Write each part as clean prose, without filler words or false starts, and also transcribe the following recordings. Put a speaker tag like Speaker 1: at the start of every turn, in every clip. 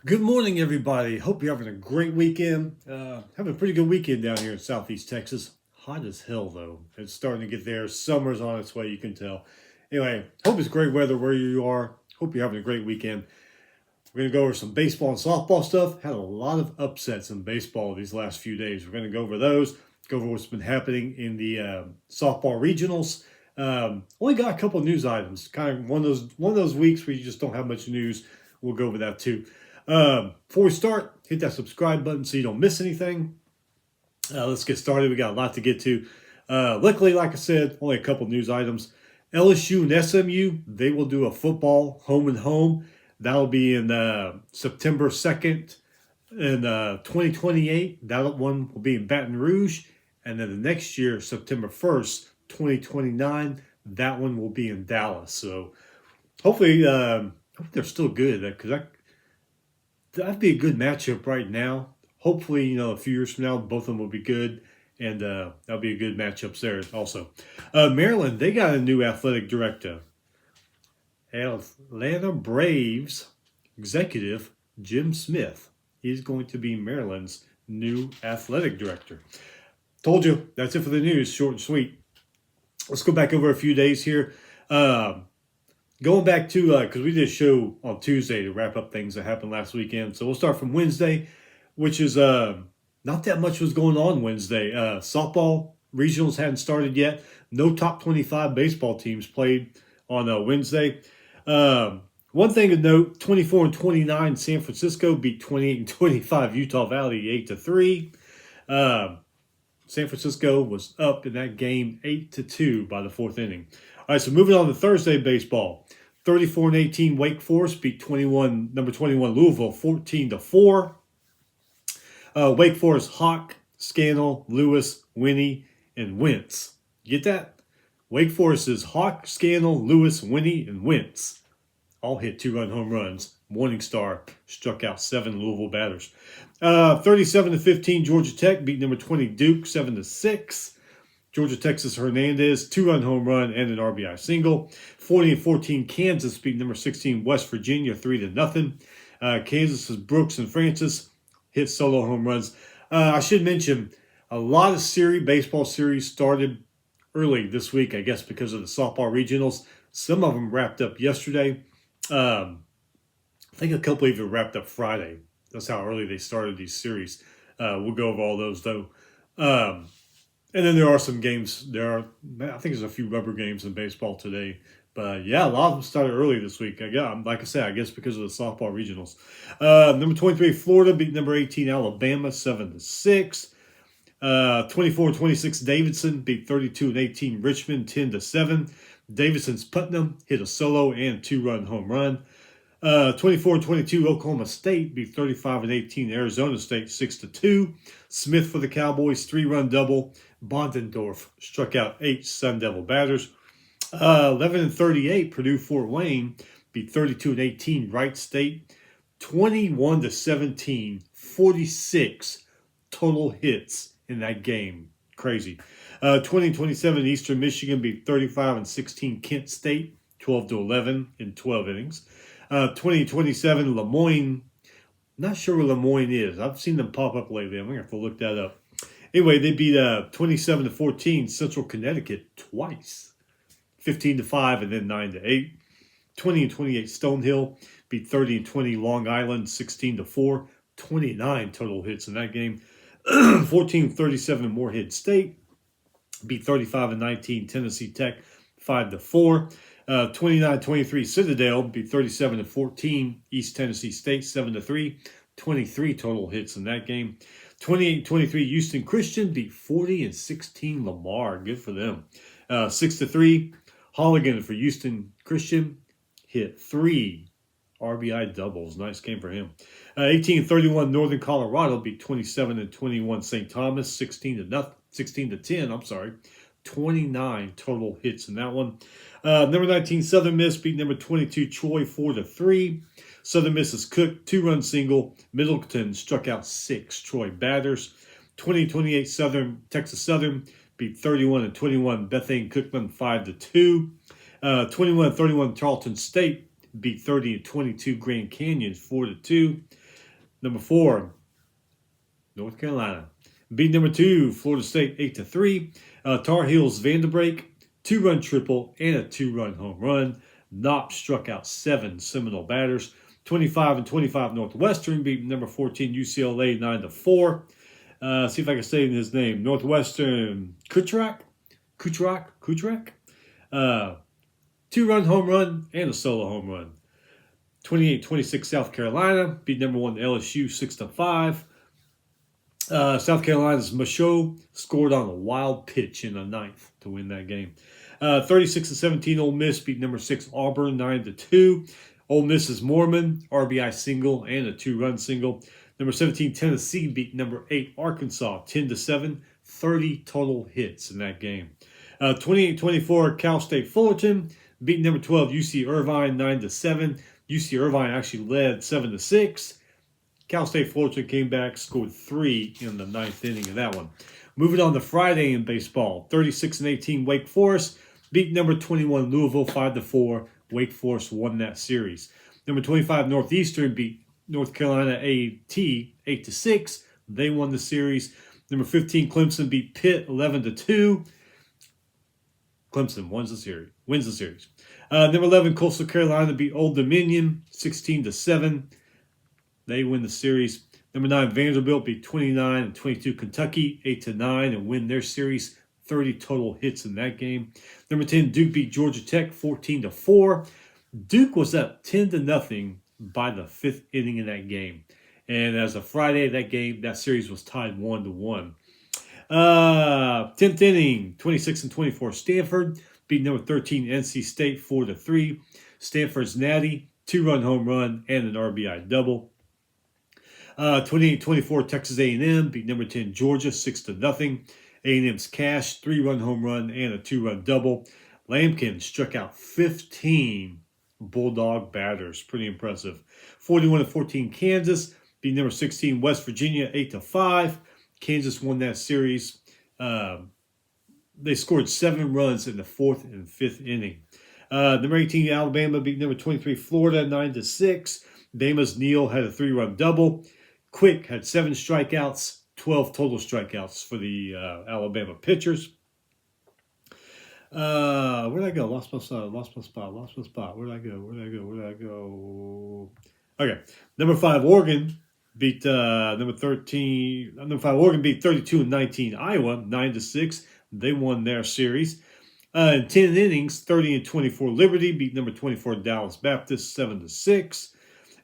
Speaker 1: Good morning, everybody. Hope you're having a great weekend. Having a pretty good weekend down here in Southeast Texas. Hot as hell, though. It's starting to get there. Summer's on its way, you can tell. Anyway, hope it's great weather where you are. Hope you're having a great weekend. We're going to go over some baseball and softball stuff. Had a lot of upsets in baseball these last few days. We're going to go over those, go over what's been happening in the softball regionals. Only got a couple news items. Kind of one of those weeks where you just don't have much news. We'll go over that too. Before we start, hit that subscribe button so you don't miss anything. Let's get started. We got a lot to get to. Luckily, like I said, only a couple news items. LSU and SMU, they will do a football home and home. That'll be in September 2nd in 2028. That one will be in Baton Rouge. And then the next year, September 1st, 2029, that one will be in Dallas. So hopefully, they're still good because that'd be a good matchup right now. Hopefully, a few years from now, both of them will be good, and that'll be a good matchups there also. Maryland, they got a new athletic director. Atlanta Braves executive Jim Smith. He's going to be Maryland's new athletic director. Told you, that's it for the news, short and sweet. Let's go back over a few days here. Going back to, because we did a show on Tuesday to wrap up things that happened last weekend. So we'll start from Wednesday, which is not that much was going on Wednesday. Softball regionals hadn't started yet. No top 25 baseball teams played on Wednesday. One thing to note, 24 and 29, San Francisco beat 28 and 25 Utah Valley 8-3. San Francisco was up in that game 8-2 by the fourth inning. All right, so moving on to Thursday baseball. 34 and 18 Wake Forest beat number 21 Louisville 14-4. Wake Forest Hawk, Scannell, Lewis, Winnie, and Wentz. Get that? Wake Forest is Hawk, Scannell, Lewis, Winnie, and Wentz. All hit 2-run home runs. Morningstar struck out 7 Louisville batters. 37-15 Georgia Tech beat number 20 Duke 7-6. Georgia Texas Hernandez, 2-run home run and an RBI single. 40-14 Kansas beat number 16 West Virginia 3-0. Kansas's Brooks and Francis hit solo home runs. I should mention a lot of baseball series started early this week, I guess because of the softball regionals. Some of them wrapped up yesterday. I think a couple even wrapped up Friday. That's how early they started these series. We'll go over all those though. And then there are some games. I think there's a few rubber games in baseball today. But yeah, a lot of them started early this week. Like I said, I guess because of the softball regionals. Number 23, Florida beat number 18, Alabama 7-6. 24-26, Davidson beat 32 and 18, Richmond 10-7. Davidson's Putnam hit a solo and 2-run home run. 24-22, Oklahoma State beat 35 and 18, Arizona State 6-2. Smith for the Cowboys 3-run double. Bondendorf struck out 8 Sun Devil batters. 11 and 38, Purdue Fort Wayne beat 32 and 18, Wright State 21-17, 46 total hits in that game. Crazy. 20-27, Eastern Michigan beat 35 and 16, Kent State 12-11 in 12 innings. 20-27, Lemoyne. Not sure where Lemoyne is. I've seen them pop up lately. I'm going to have to look that up. Anyway, they beat 27-14 Central Connecticut twice. 15-5 and then 9-8. 20-28 Stonehill beat 30 and 20 Long Island 16-4. 29 total hits in that game. 14-37 Morehead State beat 35 and 19 Tennessee Tech 5-4. 29-23 Citadel beat 37-14 East Tennessee State 7-3. 23 total hits in that game. 28-23 Houston Christian beat 40 and 16 Lamar. Good for them. 6-3 Holligan for Houston Christian hit 3 RBI doubles. Nice game for him. 18-31 Northern Colorado beat 27-21 St. Thomas 16-10. I'm sorry. 29 total hits in that one. Number 19 Southern Miss beat number 22 Troy 4-3. Southern Miss's Cook 2-run single. Middleton struck out 6 Troy batters. 20-28 Texas Southern beat 31 and 21 Bethane Cookman 5-2. 21-31 Tarleton State beat 30 and 22 Grand Canyon 4-2. Number 4, North Carolina beat number 2, Florida State 8-3. Tar Heels Vanderbrake, 2-run triple and a 2-run home run. Knopp struck out 7 Seminole batters. 25-25 Northwestern beat number 14 UCLA 9-4. See if I can say his name. Northwestern Kuchrak. 2-run home run and a solo home run. 28-26 South Carolina beat number 1 LSU 6-5. South Carolina's Michaud scored on a wild pitch in the 9th to win that game. 36-17 Ole Miss beat number 6 Auburn 9-2. Ole Miss's Mormon RBI single and a 2-run single. Number 17 Tennessee beat number 8 Arkansas 10-7. 30 total hits in that game. 28-24 Cal State Fullerton beat number 12 UC Irvine 9-7. UC Irvine actually led 7-6. Cal State Fullerton came back, scored 3 in the 9th inning of that one. Moving on to Friday in baseball, 36-18 Wake Forest beat number 21 Louisville 5-4. Wake Forest won that series. Number 25 Northeastern beat North Carolina A&T 8-6. They won the series. Number 15 Clemson beat Pitt 11-2. Clemson wins the series. Number 11 Coastal Carolina beat Old Dominion 16-7. They win the series. Number 9 Vanderbilt beat 29-22 Kentucky 8-9 and win their series. 30 total hits in that game. Number 10 Duke beat Georgia Tech 14-4. Duke was up 10-0 by the 5th inning in that game. And as of Friday, that series was tied 1-1. 10th inning, 26-24 Stanford beat number 13 NC State 4-3. Stanford's Natty, 2-run home run and an RBI double. 28-24 Texas A&M beat number 10 Georgia 6-0. A&M's Cash, 3-run home run and a 2-run double. Lampkin struck out 15 Bulldog batters. Pretty impressive. 41-14 Kansas beat number 16 West Virginia 8-5. Kansas won that series. They scored 7 runs in the 4th and 5th inning. Number 18 Alabama beat number 23 Florida 9-6. Bama's Neal had a 3-run double. Quick had 7 strikeouts, 12 total strikeouts for the Alabama pitchers. Where'd I go? Lost my spot. Where'd I go? Okay. Number 5 Oregon beat number 13. Number 5 Oregon beat 32-19 Iowa 9-6. They won their series. In 10 innings, 30-24 Liberty beat number 24 Dallas Baptist 7-6.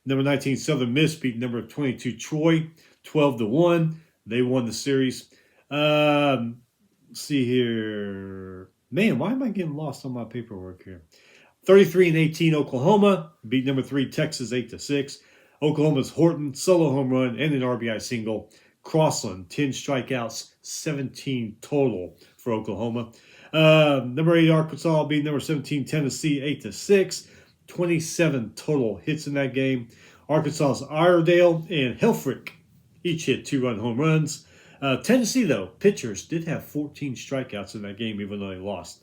Speaker 1: Number 19 Southern Miss beat number 22 Troy 12-1. They won the series. Let's see here. Man, why am I getting lost on my paperwork here? 33-18 Oklahoma beat number 3 Texas 8-6. Oklahoma's Horton solo home run and an RBI single. Crossland 10 strikeouts, 17 total for Oklahoma. Number 8 Arkansas beat number 17 Tennessee 8-6. 27 total hits in that game. Arkansas's Iredale and Helfrich each hit 2-run home runs. Tennessee, though, pitchers did have 14 strikeouts in that game, even though they lost.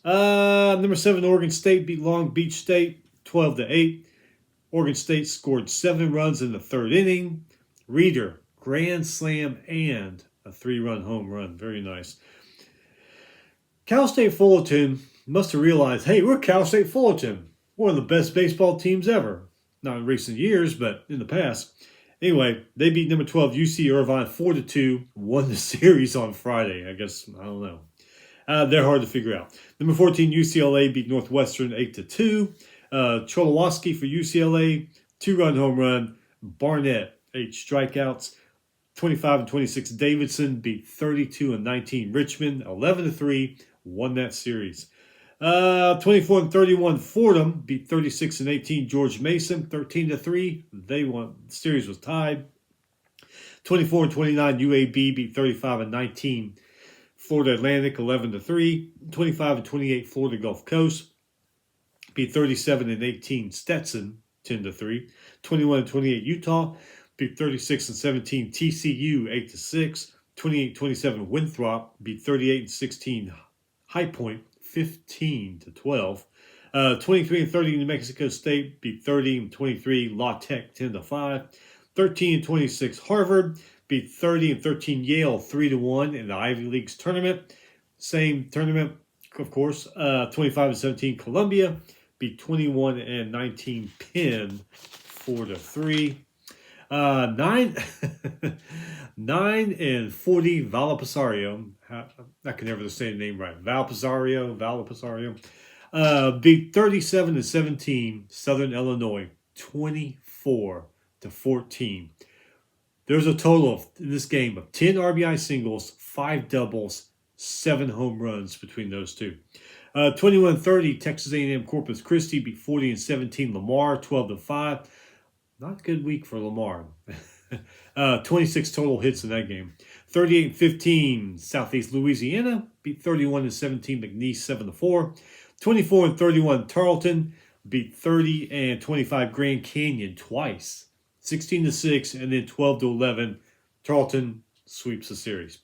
Speaker 1: Number 7 Oregon State beat Long Beach State 12-8. Oregon State scored 7 runs in the 3rd inning. Reeder, grand slam and a 3-run home run. Very nice. Cal State Fullerton must have realized, hey, we're Cal State Fullerton. One of the best baseball teams ever. Not in recent years, but in the past. Anyway, they beat number 12 UC Irvine 4-2. Won the series on Friday. I guess, I don't know. They're hard to figure out. Number 14 UCLA beat Northwestern 8-2. Cholowski for UCLA, 2-run home run. Barnett, 8 strikeouts. 25-26 Davidson beat 32-19 Richmond, 11-3. Won that series. 24-31 Fordham beat 36-18 George Mason, 13-3. They won. The series was tied. 24-29 UAB beat 35-19 Florida Atlantic, 11-3. 25-28 Florida Gulf Coast beat 37-18 Stetson, 10-3. 21-28 Utah beat 36-17 TCU, 8-6. 28-27 Winthrop beat 38-16 High Point, 15-12. 23-30 New Mexico State beat 30-23 La Tech 10-5. 13-26 Harvard beat 30-13 Yale 3-1 in the Ivy League's tournament. Same tournament, of course. 25-17 Columbia beat 21-19 Penn 4-3. 9-40 Valparaiso. I can never say the name right. Valparaiso. Beat 37-17 Southern Illinois 24-14. There's a total of, in this game, of 10 RBI singles, 5 doubles, 7 home runs between those two. 21-30 Texas A&M Corpus Christi beat 40-17 Lamar 12-5. Not a good week for Lamar. 26 total hits in that game. 38-15 Southeast Louisiana beat 31-17 McNeese 7-4. 24-31 Tarleton beat 30-25 Grand Canyon twice. 16-6 and then 12-11 Tarleton sweeps the series.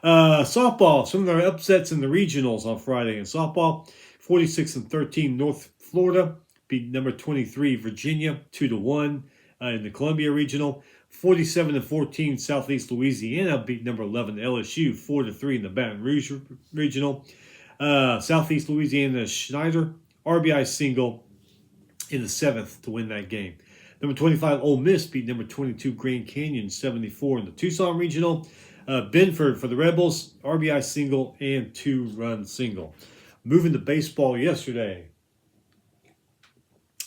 Speaker 1: Softball, some of their upsets in the regionals on Friday in softball. 46-13 North Florida beat number 23 Virginia 2-1 in the Columbia Regional. 47-14 Southeast Louisiana beat number 11 LSU 4-3 in the Baton Rouge Regional. Southeast Louisiana Schneider RBI single in the 7th to win that game. Number 25 Ole Miss beat number 22 Grand Canyon 74 in the Tucson Regional. Benford for the Rebels RBI single and 2-run single. Moving to baseball yesterday.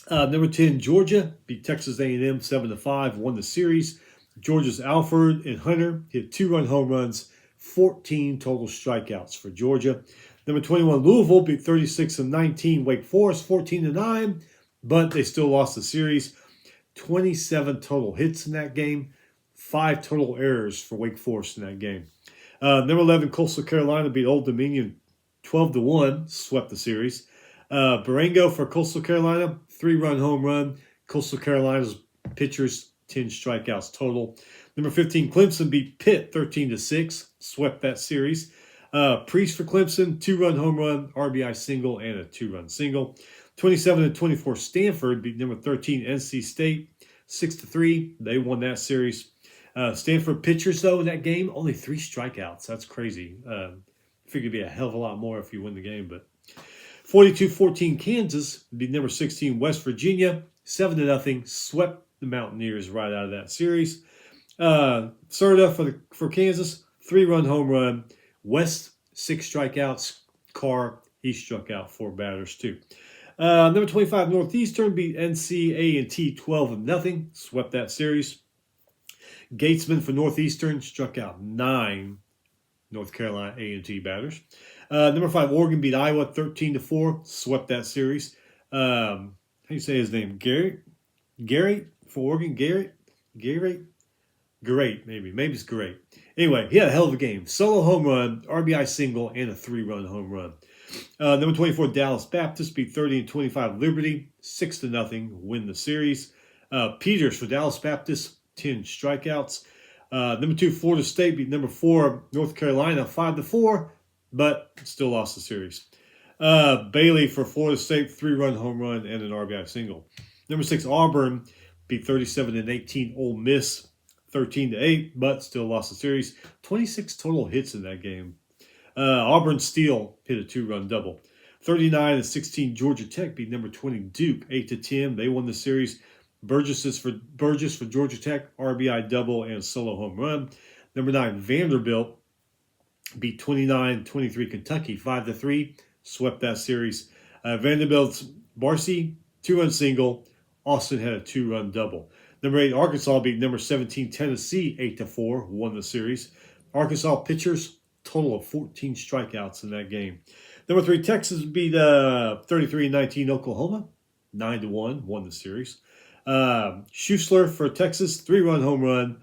Speaker 1: Number 10 Georgia beat Texas A&M 7-5, won the series. Georgia's Alford and Hunter hit 2-run home runs, 14 total strikeouts for Georgia. Number 21 Louisville beat 36-19 Wake Forest 14-9, but they still lost the series. 27 total hits in that game, 5 total errors for Wake Forest in that game. Number 11 Coastal Carolina beat Old Dominion 12-1, swept the series. Barango for Coastal Carolina, 3-run home run. Coastal Carolina's pitchers, 10 strikeouts total. Number 15 Clemson beat Pitt 13-6, swept that series. Priest for Clemson, 2-run home run, RBI single, and a 2-run single. 27-24 Stanford beat number 13 NC State 6-3. They won that series. Stanford pitchers, though, in that game, only 3 strikeouts. That's crazy. Figured it'd be a hell of a lot more if you win the game. But 42-14 Kansas beat number 16 West Virginia 7-0. Swept the Mountaineers right out of that series. Serta for Kansas, 3-run home run. West, 6 strikeouts. Carr, he struck out 4 batters too. Number 25 Northeastern beat NC A&T 12-0. Swept that series. Gatesman for Northeastern struck out 9 North Carolina A&T batters. Number 5 Oregon beat Iowa 13-4. Swept that series. How do you say his name? Gary for Oregon. Great, maybe it's great. Anyway, he had a hell of a game. Solo home run, RBI single, and a 3-run home run. Number 24 Dallas Baptist beat 30-25 Liberty 6-0, win the series. Peters for Dallas Baptist, 10 strikeouts. Number 2 Florida State beat number 4 North Carolina 5-4, but still lost the series. Bailey for Florida State, 3-run home run and an RBI single. Number 6 Auburn beat 37-18 Ole Miss 13-8, but still lost the series. 26 total hits in that game. Auburn Steele hit a 2-run double. 39-16 Georgia Tech beat number 20 Duke 8-10. They won the series. Burgess for Georgia Tech, RBI double and solo home run. Number 9 Vanderbilt beat 29-23 Kentucky 5-3. Swept that series. Vanderbilt's Barcy 2-run single. Austin had a 2-run double. Number 8 Arkansas beat number 17 Tennessee 8-4. Won the series. Arkansas pitchers total of 14 strikeouts in that game. Number 3 Texas beat 33-19 Oklahoma 9-1. Won the series. Schuessler for Texas 3-run home run.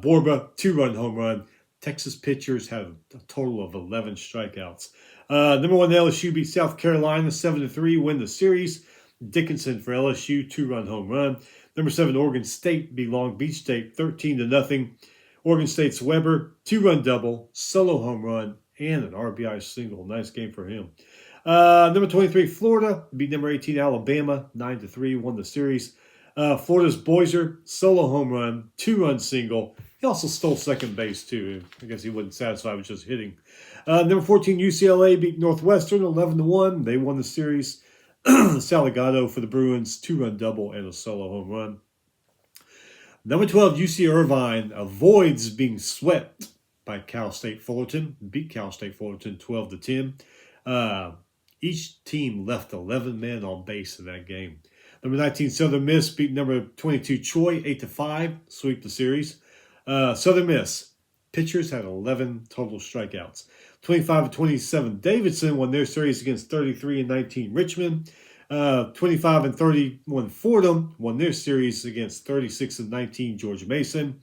Speaker 1: Borba 2-run home run. Texas pitchers had a total of 11 strikeouts. Number 1 LSU beat South Carolina 7-3. Win the series. Dickinson for LSU 2-run home run. Number 7 Oregon State beat Long Beach State 13-0. Oregon State's Weber 2-run double, solo home run, and an RBI single. Nice game for him. Number 23 Florida beat number 18 Alabama 9-3. Won the series. Florida's Boiser, solo home run, 2-run single. He also stole second base, too. I guess he wasn't satisfied with just hitting. Number 14, UCLA beat Northwestern 11-1. They won the series. Salgado for the Bruins, 2-run double and a solo home run. Number 12, UC Irvine avoids being swept by Cal State Fullerton. Beat Cal State Fullerton 12-10. Each team left 11 men on base in that game. Number 19, Southern Miss beat number 22, Troy 8-5, sweep the series. Southern Miss pitchers had 11 total strikeouts. 25-27, Davidson won their series against 33-19 Richmond. 25-31, Fordham won their series against 36-19 George Mason.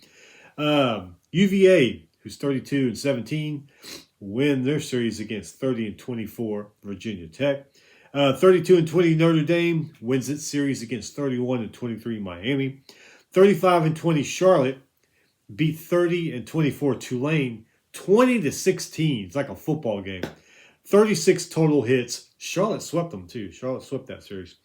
Speaker 1: UVA, who's 32-17, win their series against 30-24 Virginia Tech. 32-20 Notre Dame wins its series against 31-23 Miami. 35-20 Charlotte beat 30-24 Tulane, 20-16. It's like a football game. 36 total hits. Charlotte swept them too. Charlotte swept that series.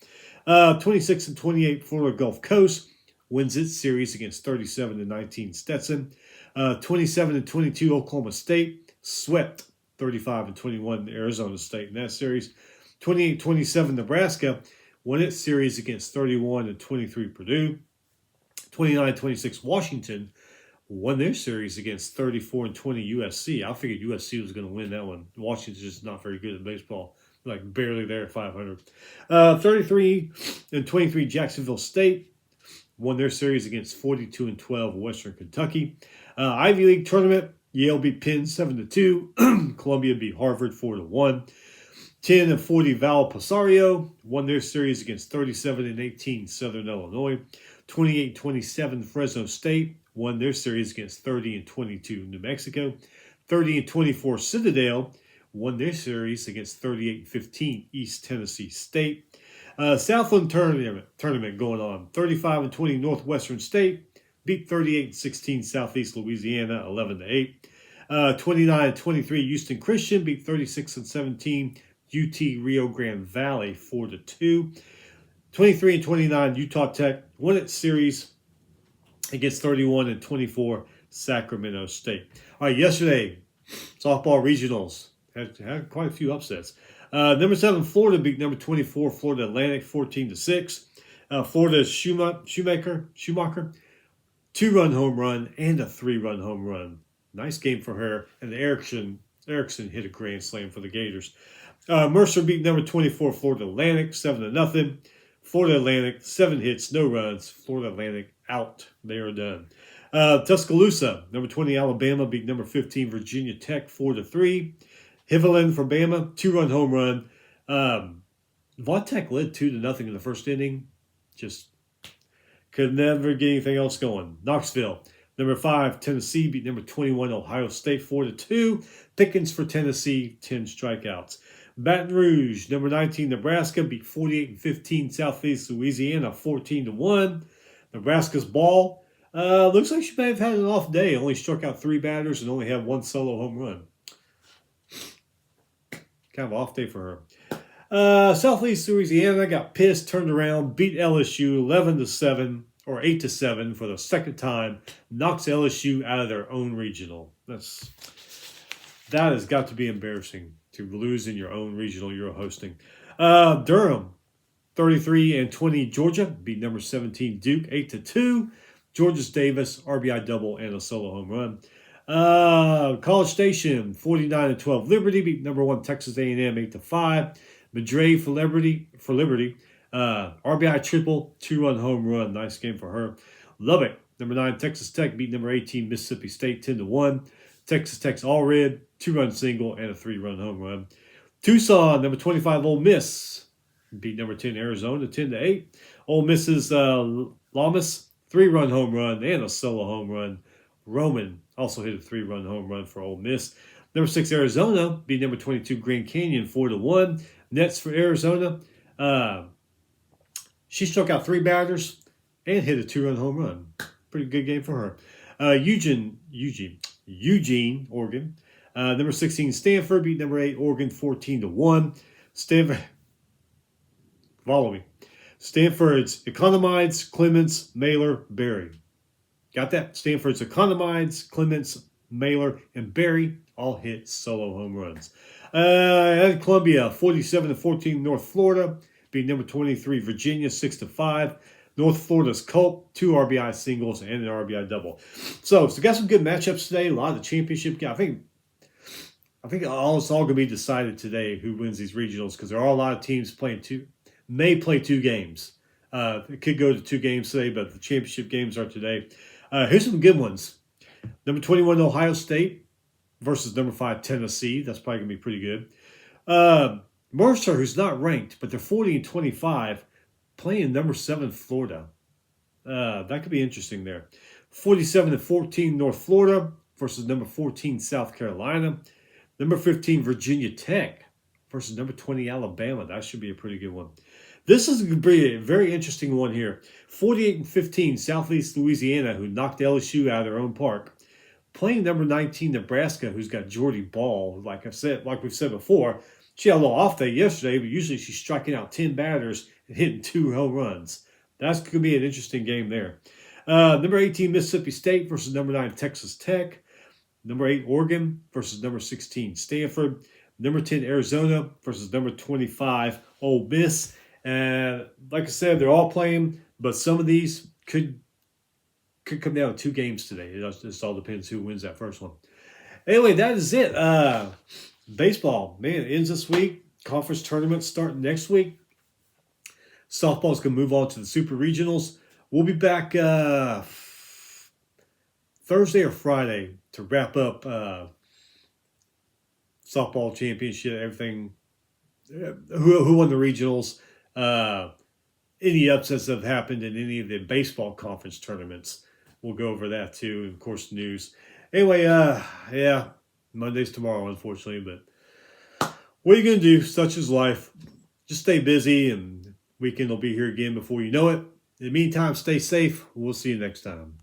Speaker 1: 26-28 Florida Gulf Coast wins its series against 37-19 Stetson. 27-22 Oklahoma State swept 35-21 Arizona State in that series. 28-27 Nebraska won its series against 31-23 Purdue. 29-26 Washington won their series against 34-20 USC. I figured USC was going to win that one. Washington's just not very good at baseball, like barely there at 500. 33-23 Jacksonville State won their series against 42-12 Western Kentucky. Ivy League tournament, Yale beat Penn 7-2. Columbia beat Harvard 4-1. 10-40 Valparaiso won their series against 37-18 Southern Illinois. 28-27 Fresno State won their series against 30-22 New Mexico. 30-24 Citadel won their series against 38-15 East Tennessee State. Southland tournament going on. 35-20 Northwestern State beat 38-16 Southeast Louisiana 11-8. 29-23 Houston Christian beat 36-17 UT Rio Grande Valley 4-2. 23-29 Utah Tech won its series against 31-24 Sacramento State. All right, yesterday, softball regionals had quite a few upsets. Number 7 Florida beat number 24 Florida Atlantic 14-6. Florida's Schumacher, 2-run home run and a 3-run home run. Nice game for her. And Erickson hit a grand slam for the Gators. Mercer beat number 24 Florida Atlantic 7-0. Florida Atlantic 7 hits, no runs. Florida Atlantic out. They are done. Tuscaloosa, number 20 Alabama beat number 15 Virginia Tech 4-3. Hiveland for Bama, 2-run home run. Vautech led 2-0 in the first inning. Just could never get anything else going. Knoxville, number 5 Tennessee beat number 21 Ohio State 4-2. Pickens for Tennessee, 10 strikeouts. Baton Rouge, number 19 Nebraska beat 48-15 Southeast Louisiana 14-1. Nebraska's ball looks like she may have had an off day. Only struck out 3 batters and only had 1 solo home run. Kind of off day for her. Southeast Louisiana got pissed, turned around, beat LSU 11-7 or 8-7 for the second time. Knocks LSU out of their own regional. That has got to be embarrassing to lose in your own regional you're hosting. Durham, 33-20 Georgia beat number 17 Duke 8-2. Georges Davis RBI double and a solo home run. College Station 49-12 Liberty beat number 1 Texas A&M 8-5. Madre for Liberty RBI triple, 2-run home run. Nice game for her. Lubbock, number 9 Texas Tech beat number 18 Mississippi State 10-1. Texas Tech's all red, 2-run single and a 3-run home run. Tucson, number 25 Ole Miss beat number 10 Arizona 10-8. Ole Miss's Lamas, 3-run home run and a solo home run. Roman also hit a 3-run home run for Ole Miss. Number 6 Arizona beat number 22 Grand Canyon 4-1. Nets for Arizona. She struck out 3 batters and hit a 2-run home run. Pretty good game for her. Eugene, Oregon. Number 16 Stanford beat number 8 Oregon 14-1. Stanford, follow me. Stanford's Economides, Clements, Mailer, Berry. Got that? Stanford's Economides, Clements, Mailer, and Berry all hit solo home runs. At Columbia, 47-14 North Florida, beat number 23 Virginia 6-5. North Florida's Colt, 2 RBI singles and an RBI double. So got some good matchups today. A lot of the championship games. I think it's all going to be decided today who wins these regionals, because there are a lot of teams may play 2 games. It could go to 2 games today, but the championship games are today. Here's some good ones. Number 21 Ohio State versus number 5 Tennessee. That's probably going to be pretty good. Mercer, who's not ranked, but they're 40-25, playing number 7 Florida. That could be interesting there. 47-14 North Florida versus number 14 South Carolina. Number 15 Virginia Tech versus number 20 Alabama. That should be a pretty good one. This is going to be a very interesting one here. 48-15 Southeast Louisiana, who knocked LSU out of their own park, playing number 19 Nebraska, who's got Jordy Ball. Like we've said before, she had a little off day yesterday, but usually she's striking out 10 batters and hitting 2 home runs. That's going to be an interesting game there. Number 18 Mississippi State versus number 9 Texas Tech. Number 8 Oregon versus number 16 Stanford. Number 10 Arizona versus number 25 Ole Miss. And like I said, they're all playing, but some of these could come down to 2 games today. It just all depends who wins that first one. Anyway, that is it. Baseball, man, it ends this week. Conference tournaments starting next week. Softball's going to move on to the Super Regionals. We'll be back Thursday or Friday to wrap up softball championship, everything, who won the regionals, any upsets that have happened in any of the baseball conference tournaments. We'll go over that too, and of course news. Anyway, Monday's tomorrow, unfortunately, but what are you going to do? Such is life. Just stay busy, and weekend will be here again before you know it. In the meantime, stay safe. We'll see you next time.